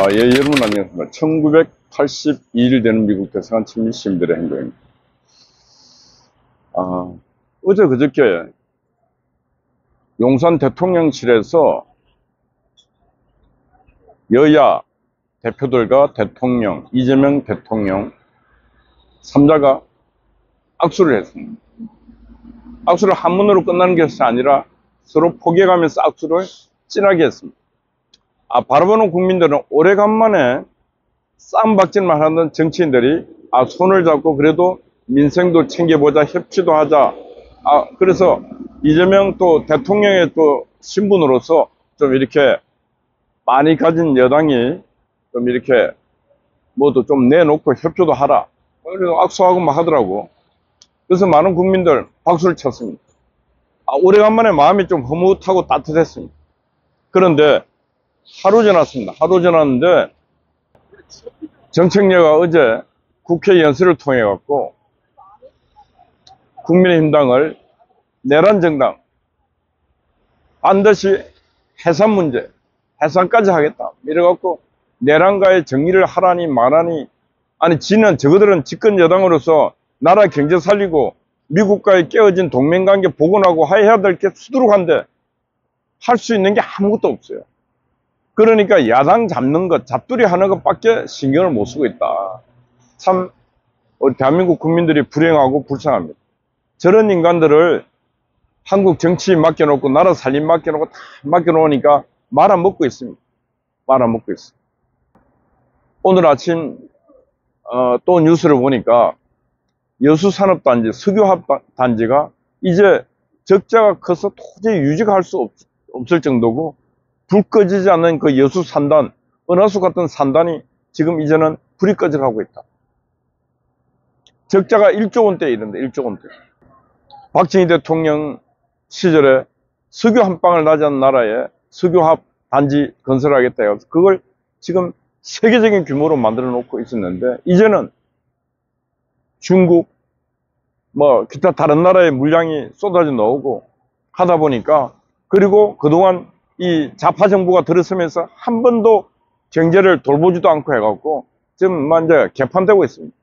예, 여러분 안녕하십니까. 1982일 되는 미국 대사관 친미 시민들의 행동입니다. 어제 그저께 용산 대통령실에서 여야 대표들과 대통령, 이재명 대통령 3자가 악수를 했습니다. 악수를 한문으로 끝나는 것이 아니라 서로 포개가면서 악수를 진하게 했습니다. 바라보는 국민들은 오래간만에 쌈박질만 하던 정치인들이 손을 잡고 그래도 민생도 챙겨보자, 협치도 하자. 그래서 이재명 또 대통령의 또 신분으로서 좀 이렇게 많이 가진 여당이 좀 이렇게 뭐도 좀 내놓고 협조도 하라. 그래서 악수하고 막 하더라고. 그래서 많은 국민들 박수를 쳤습니다. 오래간만에 마음이 좀 흐뭇하고 따뜻했습니다. 그런데 하루 지났습니다. 하루 지났는데 정책녀가 어제 국회 연설을 통해 갖고 국민의힘당을 내란 정당, 반드시 해산 문제, 해산까지 하겠다 이래 갖고 내란과의 정리를 하라니 말하니, 저거들은 집권 여당으로서 나라 경제 살리고 미국과의 깨어진 동맹관계 복원하고 해야 될 게 수두룩한데 할 수 있는 게 아무것도 없어요. 그러니까 야당 잡는 것, 잡두리 하는 것밖에 신경을 못 쓰고 있다. 참 우리 대한민국 국민들이 불행하고 불쌍합니다. 저런 인간들을 한국 정치 맡겨놓고 나라 살림 맡겨놓고 다 맡겨놓으니까 말아먹고 있습니다. 말아먹고 있습니다. 오늘 아침 또 뉴스를 보니까 여수산업단지, 석유화학단지가 이제 적자가 커서 도저히 유지할 수 없을 정도고, 불 꺼지지 않는 그 여수 산단, 은하수 같은 산단이 지금 이제는 불이 꺼져가고 있다. 적자가 1조 원대에 이른다. 1조 원대. 박정희 대통령 시절에 석유 한 방울 나지 않는 나라에 석유화학 단지 건설하겠다 해서 그걸 지금 세계적인 규모로 만들어 놓고 있었는데, 이제는 중국 기타 다른 나라의 물량이 쏟아져 나오고 하다 보니까, 그리고 그동안 이 좌파 정부가 들어서면서 한 번도 경제를 돌보지도 않고 해갖고 지금 이제 개판되고 있습니다.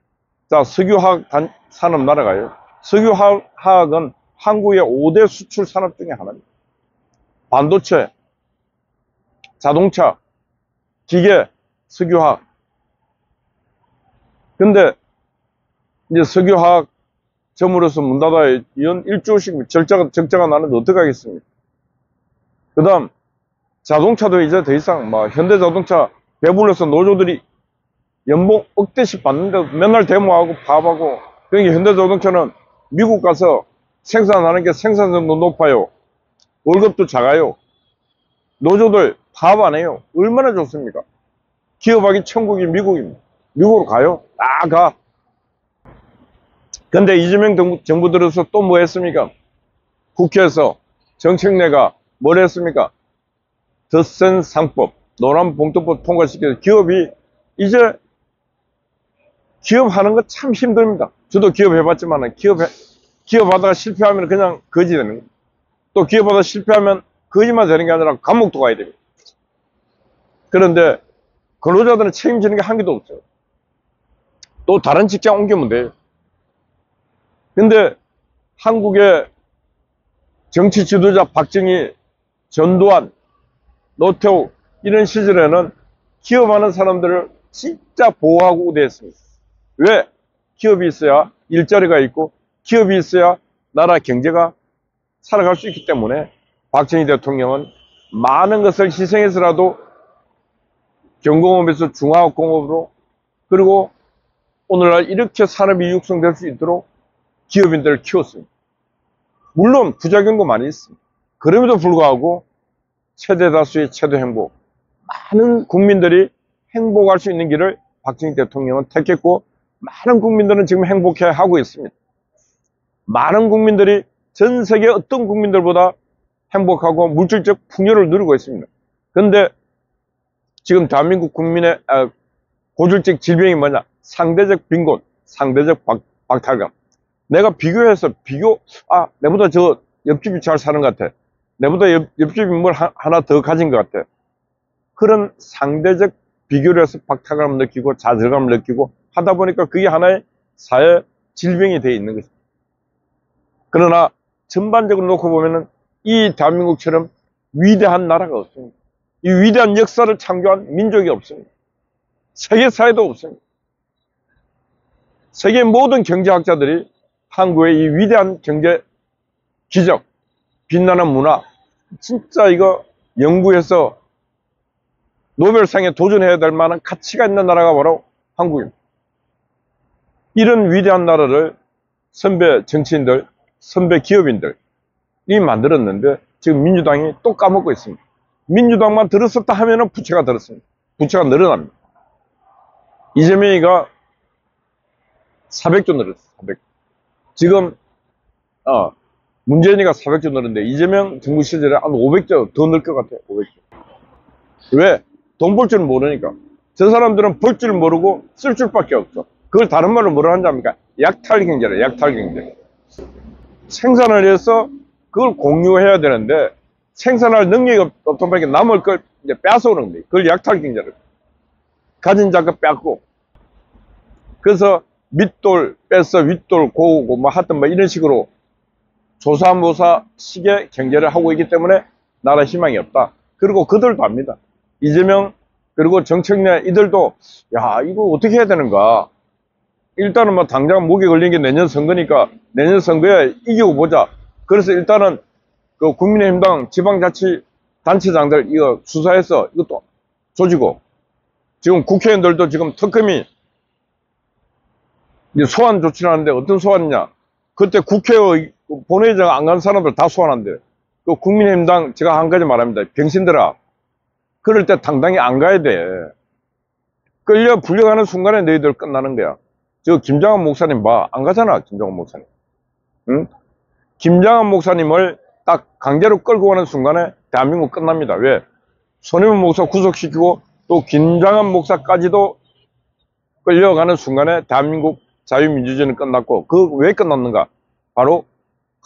자, 석유화학 산업 나라가요. 석유화학은 한국의 5대 수출 산업 중에 하나입니다. 반도체, 자동차, 기계, 석유화학. 근데 이제 석유화학 점으로서 문 닫아야 연 1조씩 적자가 나는데 어떡하겠습니까? 그 다음 자동차도 이제 더 이상 현대자동차 배불러서 노조들이 연봉 억대씩 받는데 맨날 데모하고 파업하고, 그러니까 현대자동차는 미국 가서 생산하는 게 생산성도 높아요. 월급도 작아요. 노조들 파업 안 해요. 얼마나 좋습니까? 기업하기 천국이 미국입니다. 미국으로 가요. 다 가. 근데 이재명 정부 들어서 또 뭐 했습니까? 국회에서 정책내가 뭘 했습니까? 덧센 상법, 노란봉투법 통과시켜서 기업이 이제 기업하는 거 참 힘듭니다. 저도 기업 해봤지만 기업하다가 실패하면 그냥 거지 되는 거예요. 또 기업하다가 실패하면 거지만 되는 게 아니라 감옥도 가야 됩니다. 그런데 근로자들은 책임지는 게 한 개도 없어요. 또 다른 직장 옮기면 돼요. 근데 한국의 정치 지도자 박정희, 전두환, 노태우 이런 시절에는 기업하는 사람들을 진짜 보호하고 우대했습니다. 왜? 기업이 있어야 일자리가 있고 기업이 있어야 나라 경제가 살아갈 수 있기 때문에 박정희 대통령은 많은 것을 희생해서라도 경공업에서 중화학공업으로, 그리고 오늘날 이렇게 산업이 육성될 수 있도록 기업인들을 키웠습니다. 물론 부작용도 많이 있습니다. 그럼에도 불구하고 최대 다수의 최대 행복, 많은 국민들이 행복할 수 있는 길을 박정희 대통령은 택했고, 많은 국민들은 지금 행복해하고 있습니다. 많은 국민들이 전 세계 어떤 국민들보다 행복하고 물질적 풍요를 누리고 있습니다. 그런데 지금 대한민국 국민의 고질적 질병이 뭐냐? 상대적 빈곤, 상대적 박탈감. 내가 비교해서 내보다 저 옆집이 잘 사는 것 같아. 내보다 옆집이 뭘 하나 더 가진 것 같아. 그런 상대적 비교를 해서 박탈감을 느끼고 좌절감을 느끼고 하다 보니까 그게 하나의 사회 질병이 되어 있는 것입니다. 그러나 전반적으로 놓고 보면은 이 대한민국처럼 위대한 나라가 없습니다. 이 위대한 역사를 창조한 민족이 없습니다. 세계 사회도 없습니다. 세계 모든 경제학자들이 한국의 이 위대한 경제 기적, 빛나는 문화, 진짜 이거 연구해서 노벨상에 도전해야 될 만한 가치가 있는 나라가 바로 한국입니다. 이런 위대한 나라를 선배 정치인들, 선배 기업인들이 만들었는데 지금 민주당이 또 까먹고 있습니다. 민주당만 들었었다 하면은 부채가 들었습니다. 부채가 늘어납니다. 이재명이가 400조 늘었어요. 400조. 지금 문재인이가 400조 늘었는데 이재명 정부 시절에 한 500조 더 늘 것 같아요. 500조. 왜? 돈 벌 줄 모르니까. 저 사람들은 벌 줄 모르고 쓸 줄밖에 없어. 그걸 다른 말로 뭐라 하는지 압니까? 약탈 경제라, 약탈 경제. 생산을 해서 그걸 공유해야 되는데 생산할 능력이 없던 밖에 남을 걸 이제 뺏어오는 거예요. 그걸 약탈 경제를. 가진 자가 뺏고. 그래서 밑돌 뺏어 윗돌 고우고 뭐 하여튼 뭐 이런 식으로 조사모사 식의 경제를 하고 있기 때문에 나라 희망이 없다. 그리고 그들도 압니다. 이재명 그리고 정청래 이들도 야 이거 어떻게 해야 되는가. 일단은 뭐 당장 목에 걸린 게 내년 선거니까 내년 선거에 이기고 보자. 그래서 일단은 그 국민의힘당 지방자치단체장들 이거 수사해서 이것도 조지고 지금 국회의원들도 지금 특검이 소환 조치를 하는데 어떤 소환이냐. 그때 국회의 본회의장 안 간 사람들 다 소환한대. 그 국민의힘당 제가 한 가지 말합니다. 병신들아. 그럴 때 당당히 안 가야 돼. 끌려 불려가는 순간에 너희들 끝나는 거야. 저 김장한 목사님 봐. 안 가잖아. 김장한 목사님. 응? 김장한 목사님을 딱 강제로 끌고 가는 순간에 대한민국 끝납니다. 왜? 손혜원 목사 구속시키고 또 김장한 목사까지도 끌려가는 순간에 대한민국 자유민주주의는 끝났고 그 왜 끝났는가? 바로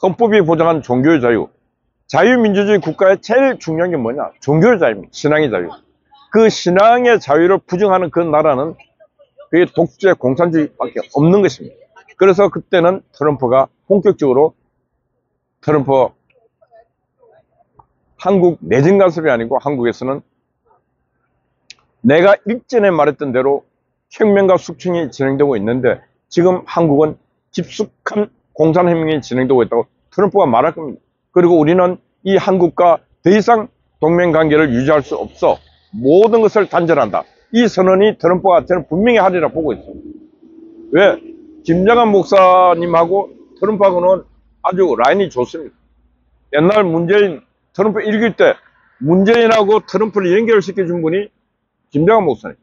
헌법이 보장한 종교의 자유. 자유민주주의 국가의 제일 중요한 게 뭐냐? 종교의 자유입니다. 신앙의 자유. 그 신앙의 자유를 부정하는 그 나라는 그게 독재 공산주의밖에 없는 것입니다. 그래서 그때는 트럼프가 본격적으로 트럼프 한국 내정 간섭이 아니고 한국에서는 내가 일전에 말했던 대로 혁명과 숙청이 진행되고 있는데 지금 한국은 깊숙한 공산혁명이 진행되고 있다고 트럼프가 말할 겁니다. 그리고 우리는 이 한국과 더 이상 동맹관계를 유지할 수 없어. 모든 것을 단절한다. 이 선언이 트럼프가 저는 분명히 하리라 보고 있습니다. 왜? 김정한 목사님하고 트럼프하고는 아주 라인이 좋습니다. 옛날 문재인 트럼프 1기 때 문재인하고 트럼프를 연결시켜준 분이 김정한 목사님.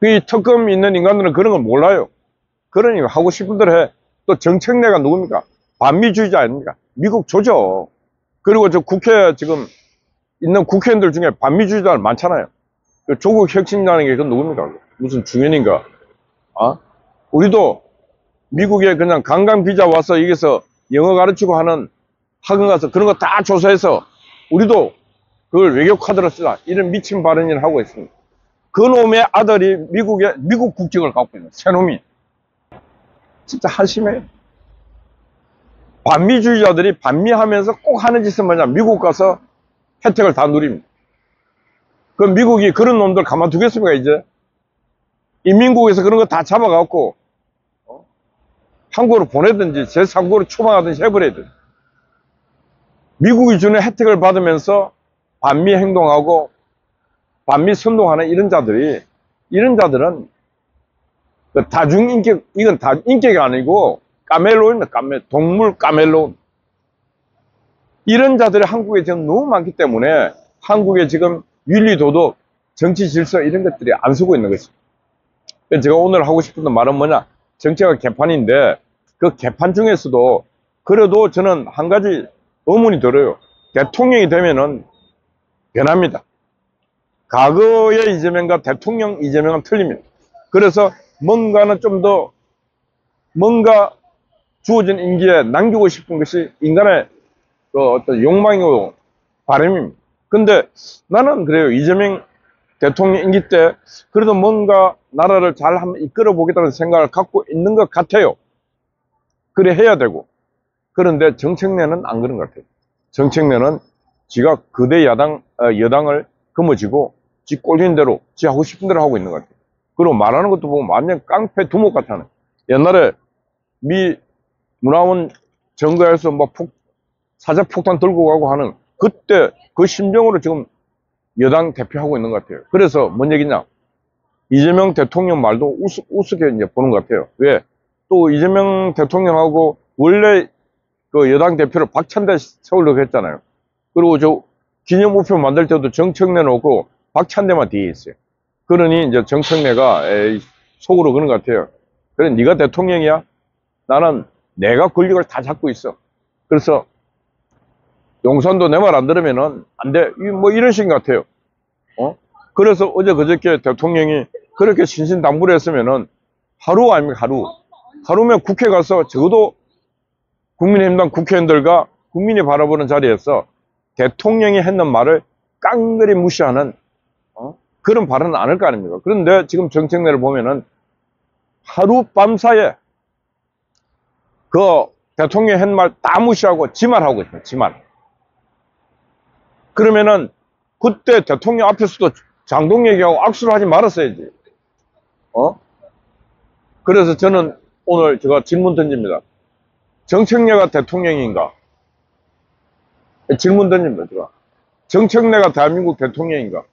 이 특검 있는 인간들은 그런 걸 몰라요. 그러니 하고 싶은 대로 해. 또 정청래가 누굽니까? 반미주의자 아닙니까? 미국 조져. 그리고 저 국회 지금 있는 국회의원들 중에 반미주의자들 많잖아요. 그 조국 혁신이라는 게 그건 누굽니까? 무슨 중연인가? 우리도 미국에 그냥 관광 비자 와서 여기서 영어 가르치고 하는 학원 가서 그런 거 다 조사해서 우리도 그걸 외교 카드로 쓰자. 이런 미친 발언을 하고 있습니다. 그 놈의 아들이 미국 국적을 갖고 있는 새놈이. 진짜 한심해요. 반미주의자들이 반미하면서 꼭 하는 짓은 뭐냐. 미국 가서 혜택을 다 누립니다. 그럼 미국이 그런 놈들 가만두겠습니까, 이제? 인민국에서 그런 거 다 잡아갖고, 한국으로 보내든지, 제3국으로 추방하든지 해버려야 돼. 미국이 주는 혜택을 받으면서 반미 행동하고, 반미 선동하는 이런 자들은 그 다중인격, 이건 다 인격이 아니고, 까멜로입니다, 동물 까멜로. 이런 자들이 한국에 지금 너무 많기 때문에, 한국에 지금 윤리, 도덕, 정치 질서 이런 것들이 안 서고 있는 것입니다. 제가 오늘 하고 싶은 말은 뭐냐. 정치가 개판인데 그 개판 중에서도 그래도 저는 한 가지 의문이 들어요. 대통령이 되면은 변합니다. 과거의 이재명과 대통령 이재명은 틀립니다. 그래서 뭔가는 좀 더 뭔가 주어진 임기에 남기고 싶은 것이 인간의 그 어떤 욕망이고 바람입니다. 근데 나는 그래요. 이재명 대통령 임기 때 그래도 뭔가 나라를 잘 한번 이끌어 보겠다는 생각을 갖고 있는 것 같아요. 그래 해야 되고. 그런데 정책내는 안 그런 것 같아요. 정책내는 지가 거대 여당을 거머쥐고 지 꼴리는 대로 지 하고 싶은 대로 하고 있는 것 같아요. 그리고 말하는 것도 보면 완전 깡패 두목 같아요. 옛날에 미 문화원 정거에서 뭐 사자폭탄 들고 가고 하는 그때 그 심정으로 지금 여당 대표하고 있는 것 같아요. 그래서 뭔 얘기냐? 이재명 대통령 말도 우습게 이제 보는 것 같아요. 왜? 또 이재명 대통령하고 원래 그 여당 대표를 박찬대 세우려고 했잖아요. 그리고 저 기념우표 만들 때도 정책내 놓고 박찬대만 뒤에 있어요. 그러니 이제 정책내가 속으로 그런 것 같아요. 그래, 네가 대통령이야? 나는 내가 권력을 다 잡고 있어. 그래서 용산도 내 말 안 들으면은 안 돼. 뭐 이런 식인 것 같아요. 그래서 어제 그저께 대통령이 그렇게 신신당부를 했으면은 하루 아닙니까? 하루면 국회 가서 적어도 국민의힘당 국회의원들과 국민이 바라보는 자리에서 대통령이 했는 말을 깡그리 무시하는 그런 발언은 안 할 거 아닙니까? 그런데 지금 정책내를 보면은 하룻밤 사이에 그 대통령이 한 말 다 무시하고 지 말 하고 있어요. 지 말. 그러면은 그때 대통령 앞에서도 장동 얘기하고 악수를 하지 말았어야지. 그래서 저는 오늘 제가 질문 던집니다. 정책내가 대통령인가? 질문 던집니다, 제가. 정책내가 대한민국 대통령인가?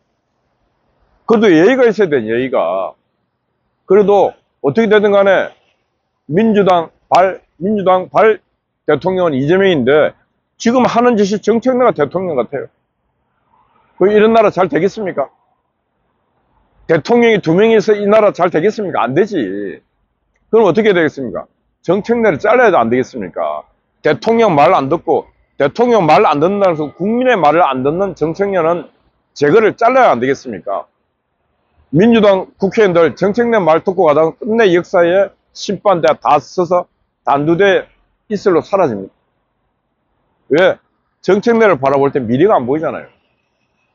그래도 예의가 있어야 돼, 예의가. 그래도 어떻게 되든 간에 민주당 발 대통령은 이재명인데 지금 하는 짓이 정책내가 대통령 같아요. 이런 나라 잘 되겠습니까? 대통령이 2명이서 이 나라 잘 되겠습니까? 안 되지. 그럼 어떻게 되겠습니까? 정책내를 잘라야 안 되겠습니까? 대통령 말 안 듣고, 대통령 말 안 듣는다고 해서 국민의 말을 안 듣는 정책내는 제거를 잘라야 안 되겠습니까? 민주당 국회의원들 정책내 말 듣고 가다가 끝내 역사에 심판대 다 써서 단두대 이슬로 사라집니다. 왜? 정책내를 바라볼 때 미래가 안 보이잖아요.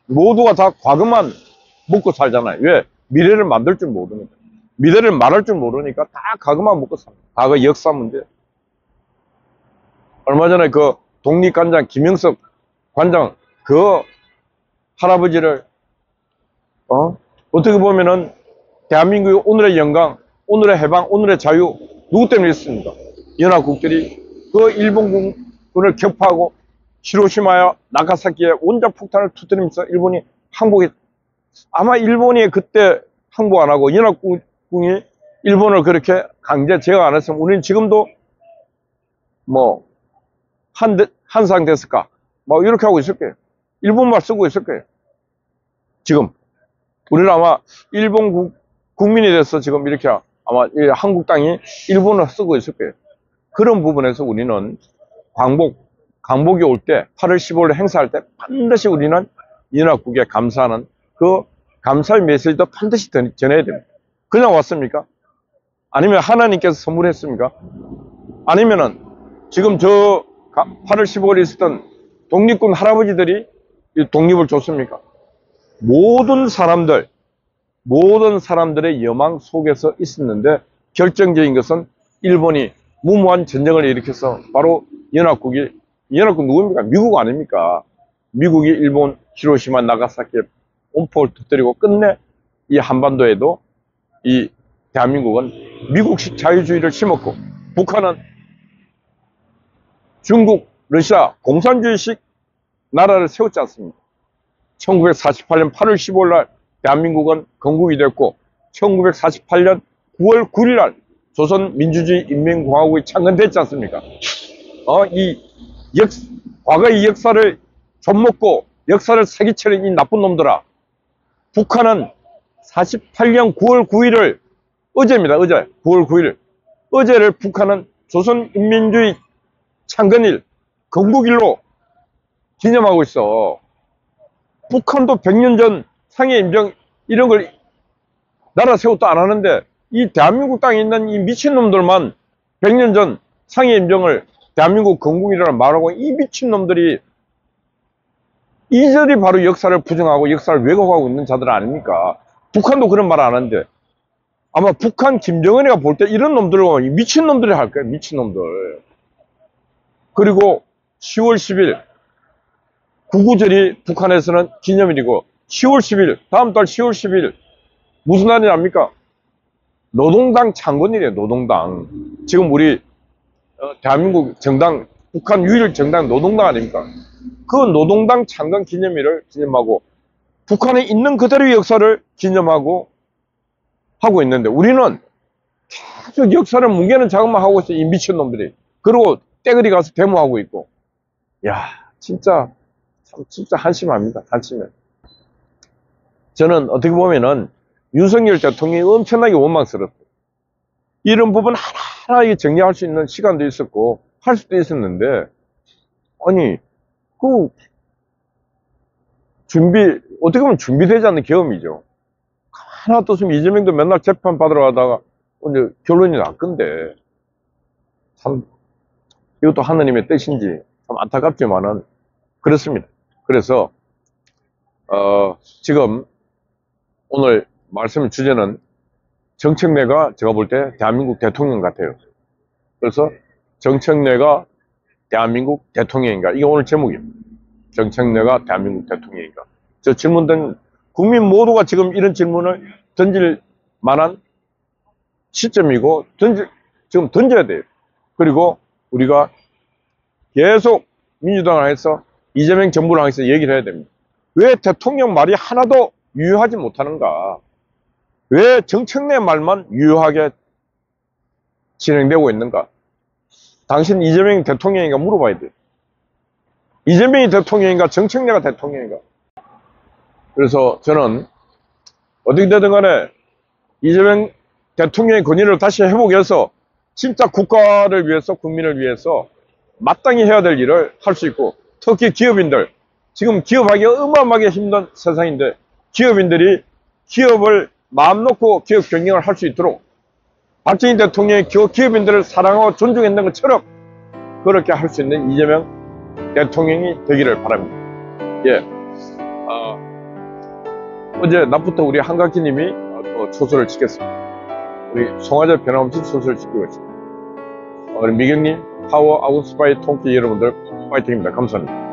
모두가 다 과거만 먹고 살잖아요. 왜? 미래를 만들 줄 모르니까. 미래를 말할 줄 모르니까 다 과거만 먹고 삽니다. 과거 역사 문제. 얼마 전에 그 독립관장 김영석 관장 그 할아버지를 어떻게 보면은 대한민국의 오늘의 영광, 오늘의 해방, 오늘의 자유 누구 때문에 있습니까? 연합국들이 그 일본군을 격파하고 히로시마와 나가사키에 원자폭탄을 터뜨리면서 일본이 항복했. 아마 일본이 그때 항복 안 하고 연합국이 일본을 그렇게 강제 제거 안 했으면 우리는 지금도 뭐 한상 됐을까? 뭐 이렇게 하고 있을 거예요. 일본말 쓰고 있을 거예요. 지금 우리는 아마 일본 국민이 돼서 지금 이렇게 아마 한국 땅이 일본을 쓰고 있을 거예요. 그런 부분에서 우리는 광복이 올 때 8월 15일 행사할 때 반드시 우리는 연합국에 감사하는 그 감사의 메시지도 반드시 전해야 됩니다. 그냥 왔습니까? 아니면 하나님께서 선물했습니까? 아니면은 지금 저 8월 15일에 있었던 독립군 할아버지들이 독립을 줬습니까? 모든 사람들의 여망 속에서 있었는데 결정적인 것은 일본이 무모한 전쟁을 일으켜서 바로 연합국 누구입니까? 미국 아닙니까? 미국이 일본 히로시마 나가사키에 온폭을 터뜨리고 끝내 이 한반도에도 이 대한민국은 미국식 자유주의를 심었고 북한은 중국, 러시아 공산주의식 나라를 세웠지 않습니까? 1948년 8월 15일 날 대한민국은 건국이 됐고 1948년 9월 9일 날 조선민주주의 인민공화국이 창건됐지 않습니까? 과거의 역사를 좀먹고 역사를 사기치는 이 나쁜 놈들아. 북한은 48년 9월 9일을 어제입니다. 어제 9월 9일 어제를 북한은 조선인민주의 창건일 건국일로 기념하고 있어. 북한도 100년 전 상해임정 이런 걸 나라 세웠도 안 하는데 이 대한민국 땅에 있는 이 미친놈들만 100년 전 상해임정을 대한민국 건국이라는 말하고 이 미친놈들이 이들이 바로 역사를 부정하고 역사를 왜곡하고 있는 자들 아닙니까? 북한도 그런 말 안 하는데 아마 북한 김정은이가 볼 때 이런 놈들과 미친놈들이 할 거예요. 미친놈들. 그리고 10월 10일 구구절이 북한에서는 기념일이고 10월 10일 다음 달 10월 10일 무슨 날이 납니까? 노동당 창건일이에요. 노동당. 지금 우리 대한민국 정당 북한 유일 정당 노동당 아닙니까? 그 노동당 창건 기념일을 기념하고 북한에 있는 그대로의 역사를 기념하고 하고 있는데 우리는 계속 역사를 뭉개는 작업만 하고 있어요. 이 미친놈들이. 그리고 떼거리 가서 데모하고 있고. 야, 진짜 한심합니다. 한심해. 저는 어떻게 보면은 윤석열 대통령이 엄청나게 원망스럽고 이런 부분 하나하나 정리할 수 있는 시간도 있었고 할 수도 있었는데 아니 어떻게 보면 준비되지 않는 계엄이죠. 하나 또 지금 이재명도 맨날 재판 받으러 가다가 이제 결론이 났건데 참 이것도 하느님의 뜻인지 참 안타깝지만은 그렇습니다. 그래서 지금 오늘 말씀 주제는 정청래가 제가 볼 때 대한민국 대통령 같아요. 그래서 정청래가 대한민국 대통령인가? 이게 오늘 제목입니다. 정청래가 대한민국 대통령인가? 저 질문 국민 모두가 지금 이런 질문을 던질 만한 시점이고 지금 던져야 돼요. 그리고 우리가 계속 민주당을 해서 이재명 정부를 향해서 얘기를 해야 됩니다. 왜 대통령 말이 하나도 유효하지 못하는가? 왜 정청래 말만 유효하게 진행되고 있는가? 당신 이재명이 대통령인가 물어봐야 돼요. 이재명이 대통령인가 정청래가 대통령인가? 그래서 저는 어떻게 되든 간에 이재명 대통령의 권위를 다시 회복해서 진짜 국가를 위해서 국민을 위해서 마땅히 해야 될 일을 할 수 있고 특히 기업인들 지금 기업하기 어마어마하게 힘든 세상인데 기업인들이 기업을 마음 놓고 기업 경영을 할 수 있도록 박정희 대통령이 기업인들을 사랑하고 존중했는 것처럼 그렇게 할 수 있는 이재명 대통령이 되기를 바랍니다. 예. 어제 낮부터 우리 한각기님이 또 초소를 지켰습니다. 우리 송화재 변함없이 초소를 지키고 있습니다. 우리 미경님, 파워 아웃스파이 통키 여러분들 파이팅입니다. 감사합니다.